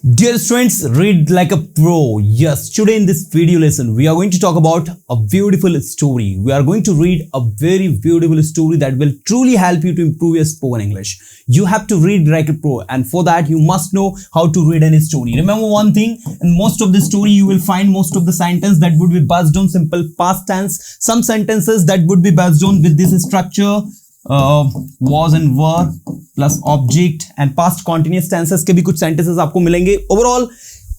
Dear students, read like a pro. Yes, today in this video lesson, we are going to talk about a beautiful story. We are going to read a very beautiful story that will truly help you to improve your spoken English. You have to read like a pro, and for that, you must know how to read any story. Remember one thing, in most of the story, you will find most of the sentence that would be based on simple past tense. Some sentences that would be based on with this structure. Was and were plus object and past continuous tenses के भी कुछ sentences आपको मिलेंगे. Overall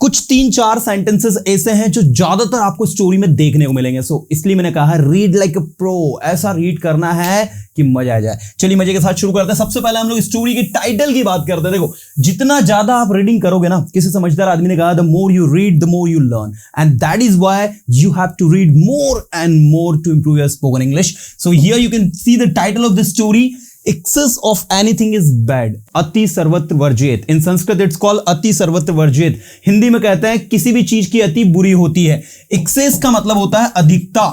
कुछ 3-4 sentences ऐसे हैं जो ज्यादातर आपको स्टोरी में देखने को मिलेंगे. सो इसलिए मैंने कहा रीड लाइक अ प्रो. ऐसा रीड करना है कि मजा आ जाए. चलिए मजे के साथ शुरू करते हैं. सबसे पहले हम लोग स्टोरी की टाइटल की बात करते हैं. देखो, जितना ज्यादा आप रीडिंग करोगे ना, किसी समझदार आदमी ने कहा the more you read the more you learn, and that is why you have to read more and more to improve your spoken English. So here you can see the title of the story. Excess of anything is bad. अति सर्वत्र वर्जित. इन Sanskrit it's called अति सर्वत्र वर्जित. हिंदी में कहते हैं किसी भी चीज की अति बुरी होती है. एक्सेस का मतलब होता है अधिकता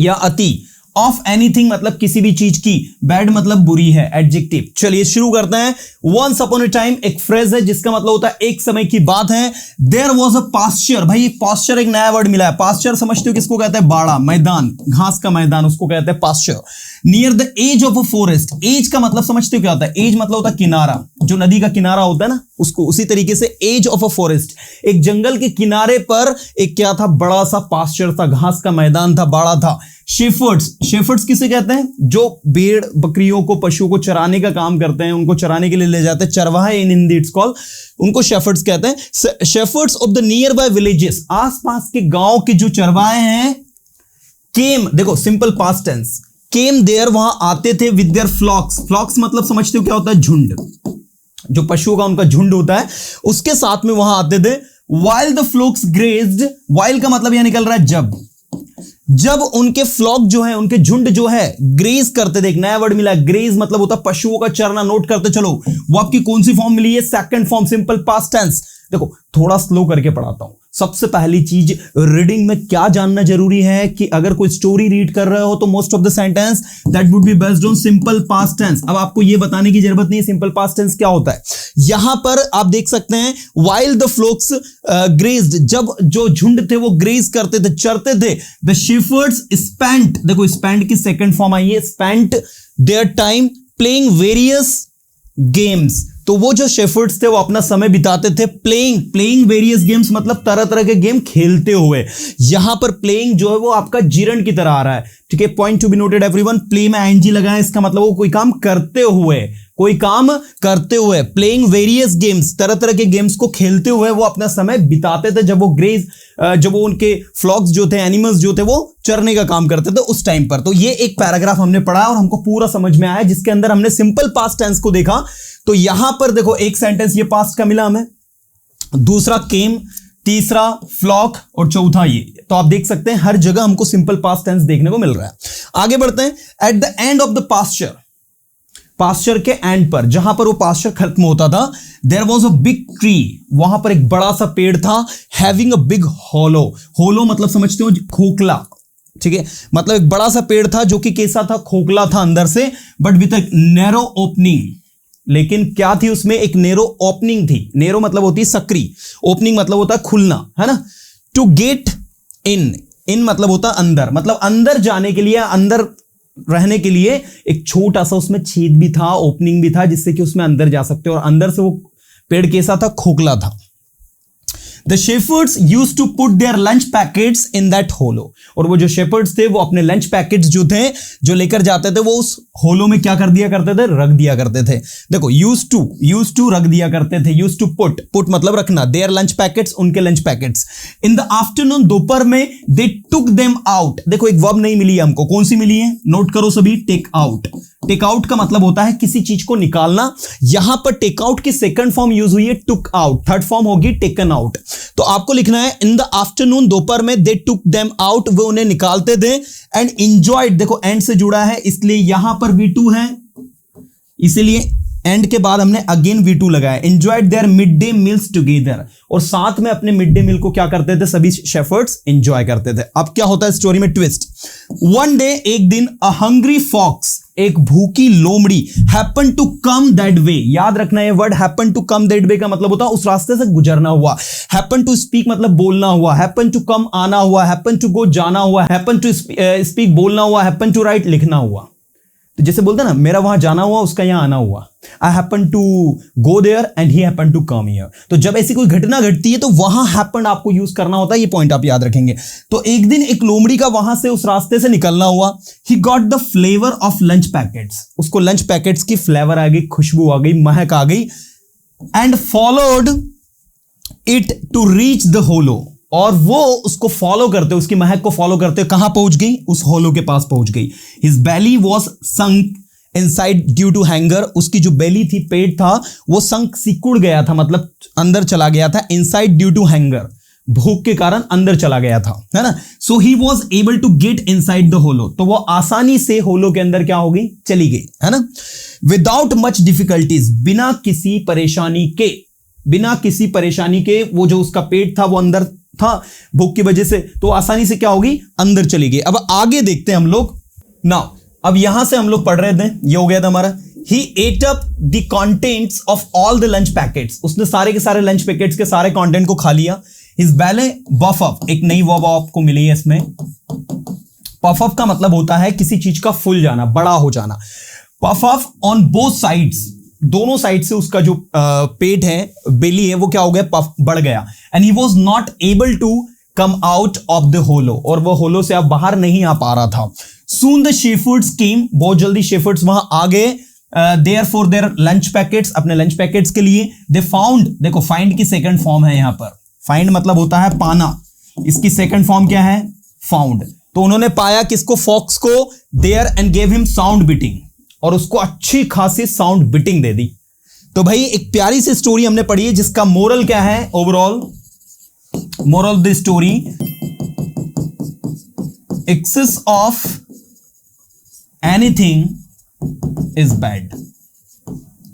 या अति. ऑफ एनीथिंग मतलब किसी भी चीज की. बैड मतलब बुरी है, एडजेक्टिव. चलिए शुरू करते हैं. वंस अपॉन अ टाइम एक फ्रेज है जिसका मतलब होता है एक समय की बात है. There was a pasture. भाई पास्चर एक नया वर्ड मिला है. पास्चर समझते हो किसको कहते हैं? बाड़ा, मैदान, घास का मैदान, उसको कहते हैं pasture. Near the edge of a forest. Edge का मतलब समझते हो क्या होता है? एज मतलब होता है किनारा. जो नदी का किनारा होता है ना, उसको उसी तरीके से एज ऑफ अ फॉरेस्ट. एक जंगल के किनारे पर एक क्या था? बड़ा सा पास्चर था, घास का मैदान था, बाड़ा था. शेफर्ड्स. शेफर्ड्स किसे कहते हैं? जो भेड़ बकरियों को, पशुओं को चराने का काम करते हैं, उनको चराने के लिए ले जाते हैं. चरवाहे इन हिंदी इट्स कॉल्ड. उनको शेफर्ड्स कहते हैं. Shepherds of the nearby villages. आसपास के गांव के जो चरवाहे हैं. केम, देखो simple past tense. Came there, वहां आते थे. With their फ्लॉक्स. फ्लॉक्स मतलब समझते हो क्या होता है? झुंड. जो पशुओं का उनका झुंड होता है, उसके साथ में वहां आते थे. While the flocks grazed. While का मतलब यहां निकल रहा है जब. जब उनके फ्लॉक जो है, उनके झुंड जो है, ग्रेज करते थे. एक नया वर्ड मिला. ग्रेज मतलब होता है पशुओं का चरना. नोट करते चलो. वो आपकी कौन सी फॉर्म मिली है? Second form, simple past tense. देखो थोड़ा स्लो करके पढ़ाता हूं. सबसे पहली चीज, रीडिंग में क्या जानना जरूरी है कि अगर कोई स्टोरी रीड कर रहे हो तो most of the sentence that would be based on simple past tense. अब आपको यह बताने की जरूरत नहीं है सिंपल पास्ट टेंस क्या होता है. यहां पर आप देख सकते हैं व्हाइल द फ्लॉक्स ग्रेज्ड. जब जो झुंड थे वो ग्रेज करते थे, चरते थे. The shepherd's spent. देखो स्पेंट की सेकंड फॉर्म आई है. Spent their time playing various games. तो वो जो शेफर्ड्स थे वो अपना समय बिताते थे प्लेइंग वेरियस गेम्स, मतलब तरह तरह के गेम खेलते हुए. यहां पर प्लेइंग जो है वो आपका जीरण की तरह आ रहा है. ठीक है, point to be noted everyone. Play में आईएनजी लगाएं, इसका मतलब वो कोई काम करते हुए. प्लेइंग वेरियस गेम्स, तरह तरह के गेम्स को खेलते हुए वो अपना समय बिताते थे. जब वो उनके फ्लॉक्स जो थे, एनिमल्स जो थे, वो चरने का काम करते थे उस टाइम पर. तो ये एक पैराग्राफ हमने पढ़ा और हमको पूरा समझ में आया, जिसके अंदर हमने सिंपल पास्ट टेंस को देखा. तो यहां पर देखो एक सेंटेंस ये पास्ट का मिला हमें, दूसरा केम, तीसरा फ्लॉक और चौथा ये. तो आप देख सकते हैं हर जगह हमको सिंपल पास्ट टेंस देखने को मिल रहा है. आगे बढ़ते हैं. At the end of the pasture के एंड पर, जहां पर वो पास्चर खत्म होता था, there was a big tree. वहां पर एक बड़ा सा पेड़ था. हैविंग अ बिग होलो मतलब समझते हो खोखला. ठीक है, मतलब एक बड़ा सा पेड़ था जो कि कैसा था? खोखला था अंदर से, but with a narrow opening. लेकिन क्या थी उसमें? एक नैरो ओपनिंग थी. नैरो मतलब होती है सकरी, ओपनिंग मतलब होता है खुलना, है ना. टू गेट इन मतलब होता है अंदर, मतलब अंदर जाने के लिए, अंदर रहने के लिए एक छोटा सा उसमें छेद भी था, ओपनिंग भी था, जिससे कि उसमें अंदर जा सकते हो. और अंदर से वो पेड़ कैसा था? खोखला था. The shepherds used to put their lunch packets in that hollow. और वो जो शेपर्ड्स थे वो अपने लंच पैकेट्स जो थे, जो लेकर जाते थे, वो उस होलो में क्या कर दिया करते थे? रख दिया करते थे. देखो used to रख दिया करते थे. used to put मतलब रखना. their lunch packets, उनके lunch packets. in the afternoon, दोपहर में, they took them out. देखो एक वर्ब नहीं मिली है हमको. कौन सी मिली है? नोट करो सभी. टेक आउट का मतलब होता है किसी चीज को निकालना. यहां पर टेक आउट की सेकंड फॉर्म यूज हुई है टुक आउट. थर्ड फॉर्म होगी टेकन आउट. तो आपको लिखना है इन द आफ्टरनून, दोपहर में, दे टुक देम आउट, वो उन्हें निकालते थे. एंड एंजॉयड, देखो एंड से जुड़ा है इसलिए यहां पर V2 है, इसीलिए एंड के बाद हमने अगेन V2 लगाया. Enjoyed their mid day meals together. और साथ में अपने मिड डे मील को क्या करते थे? सभी शेफर्ड्स एंजॉय करते थे. अब क्या होता है स्टोरी में ट्विस्ट. वन डे, एक दिन, अ हंग्री फॉक्स. एक भूखी लोमड़ी happen to come that way. याद रखना है word happen to come that way का मतलब होता है उस रास्ते से गुजरना हुआ। हैपन टू स्पीक मतलब बोलना हुआ, हैपन टू कम आना हुआ, हैपन टू गो जाना हुआ, हैपन टू स्पीक बोलना हुआ, हैपन टू राइट लिखना हुआ। तो जैसे बोलते हैं ना, मेरा वहां जाना हुआ उसका यहां आना हुआ। I happen to go there and he happen to come here. तो जब ऐसी कोई घटना घटती है तो वहां हैपन आपको यूज करना होता है, ये पॉइंट आप याद रखेंगे। तो एक दिन एक लोमड़ी का वहां से उस रास्ते से निकलना हुआ। He got the flavour of lunch packets. उसको लंच पैकेट्स की फ्लेवर आ गई, खुशबू आ गई, महक आ गई। And followed it to reach the hollow. और वो उसको फॉलो करते, उसकी महक को फॉलो करते कहां पहुंच गई? उस होलो के पास पहुंच गई। His belly was sunk inside due to hunger. उसकी जो बेली थी, पेट था, वो संक सिकुड़ गया था, मतलब अंदर चला गया था। इनसाइड ड्यू टू हैंगर, भूख के कारण अंदर चला गया था, है ना। So he was able to get inside the hollow. तो वो आसानी से होलो के अंदर क्या हो गई? चली गई, है ना। विदाउट मच डिफिकल्टीज, बिना किसी परेशानी के वो जो उसका पेट था वो अंदर था भूख की वजह से, तो आसानी से क्या होगी? अंदर चली गई। अब आगे देखते हैं हम लोग। नाउ अब यहां से हम लोग पढ़ रहे थे, ये हो गया था हमारा। He ate up the contents of all the lunch packets. उसने सारे के सारे लंच पैकेट्स के सारे कंटेंट को खा लिया। हिज बैले बफ अप, एक नई वर्ब आपको मिली है इसमें। पफ अप का मतलब होता है किसी चीज का फूल जाना, बड़ा हो जाना। Puff up on both sides, दोनों साइड से उसका जो पेट है, बेली है, वो क्या हो गया? पफ, बढ़ गया। And he was not able to come out of the hollow. और वो होलो से अब बाहर नहीं आ पा रहा था। सून द शेफर्ड्स केम, बहुत जल्दी शेफर्ड्स वहां आ गए। There for their lunch packets, अपने लंच पैकेट्स के लिए। दे फाउंड, देखो फाइंड की सेकंड फॉर्म है यहां पर। फाइंड मतलब होता है पाना, इसकी सेकंड फॉर्म क्या है? फाउंड। तो उन्होंने पाया किसको? फॉक्स को। There and gave him sound beating, और उसको अच्छी खासी साउंड बीटिंग दे दी। तो भाई एक प्यारी सी स्टोरी हमने पढ़ी है जिसका मोरल क्या है? Overall moral of the story, excess of anything is bad.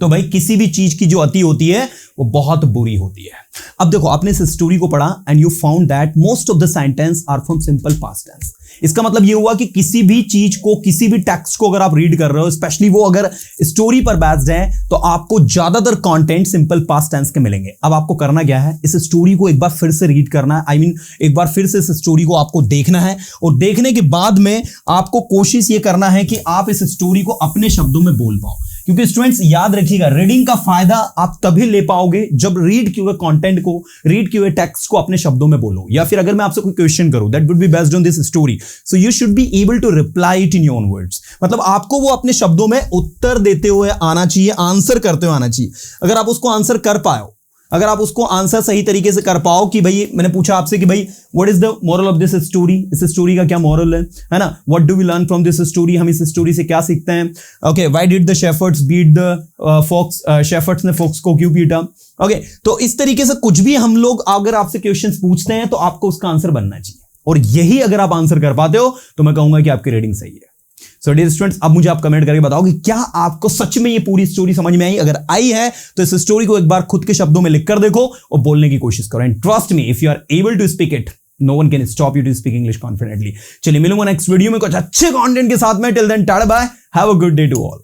तो भाई किसी भी चीज की जो अति होती है वो बहुत बुरी होती है। अब देखो, आपने इस स्टोरी को पढ़ा and you found that most of the sentence are from simple past tense. इसका मतलब ये हुआ कि किसी भी चीज को, किसी भी टेक्स्ट को अगर आप रीड कर रहे हो, स्पेशली वो अगर स्टोरी पर बेस्ड है, तो आपको ज्यादातर कंटेंट सिंपल पास्ट टेंस के मिलेंगे। अब आपको करना क्या है? इस स्टोरी को एक बार फिर से रीड करना है, एक बार फिर से इस स्टोरी को आपको देखना है। और देखने के बाद में आपको कोशिश ये करना है कि आप इस स्टोरी को अपने शब्दों में बोल पाओ। क्योंकि स्टूडेंट्स याद रखिएगा, रीडिंग का फायदा आप तभी ले पाओगे जब रीड किए हुए कंटेंट को, रीड किए हुए टेक्स्ट को अपने शब्दों में बोलो। या फिर अगर मैं आपसे कोई क्वेश्चन करूं that would be based on this story, so you should be able to reply it in your own words. मतलब आपको वो अपने शब्दों में उत्तर देते हुए आना चाहिए, आंसर करते हुए आना चाहिए। अगर आप उसको आंसर कर पाओ, अगर आप उसको आंसर सही तरीके से कर पाओ कि भाई मैंने पूछा आपसे कि भाई what is the moral of this story, इस स्टोरी का क्या मोरल है ना, what do we learn from this story, हम इस स्टोरी से क्या सीखते हैं। Okay, why did the shepherds beat the fox, shepherds ने फॉक्स को क्यों पीटा। ओके, तो इस तरीके से कुछ भी हम लोग अगर आपसे क्वेश्चंस पूछते हैं तो आपको उसका आंसर बनना चाहिए। और यही अगर आप आंसर कर पाते हो तो मैं कहूंगा कि आपकी रीडिंग सही है। सो डियर स्टूडेंट्स, अब मुझे आप कमेंट करके बताओ कि क्या आपको सच में ये पूरी स्टोरी समझ में आई। अगर आई है तो इस स्टोरी को एक बार खुद के शब्दों में लिखकर देखो और बोलने की कोशिश करो। And trust me, if you are able to speak it, no one can stop you to speak English confidently. चलिए मिलूंगा नेक्स्ट वीडियो में कुछ अच्छे कंटेंट के साथ में। Till then tata bye, have a good day to all.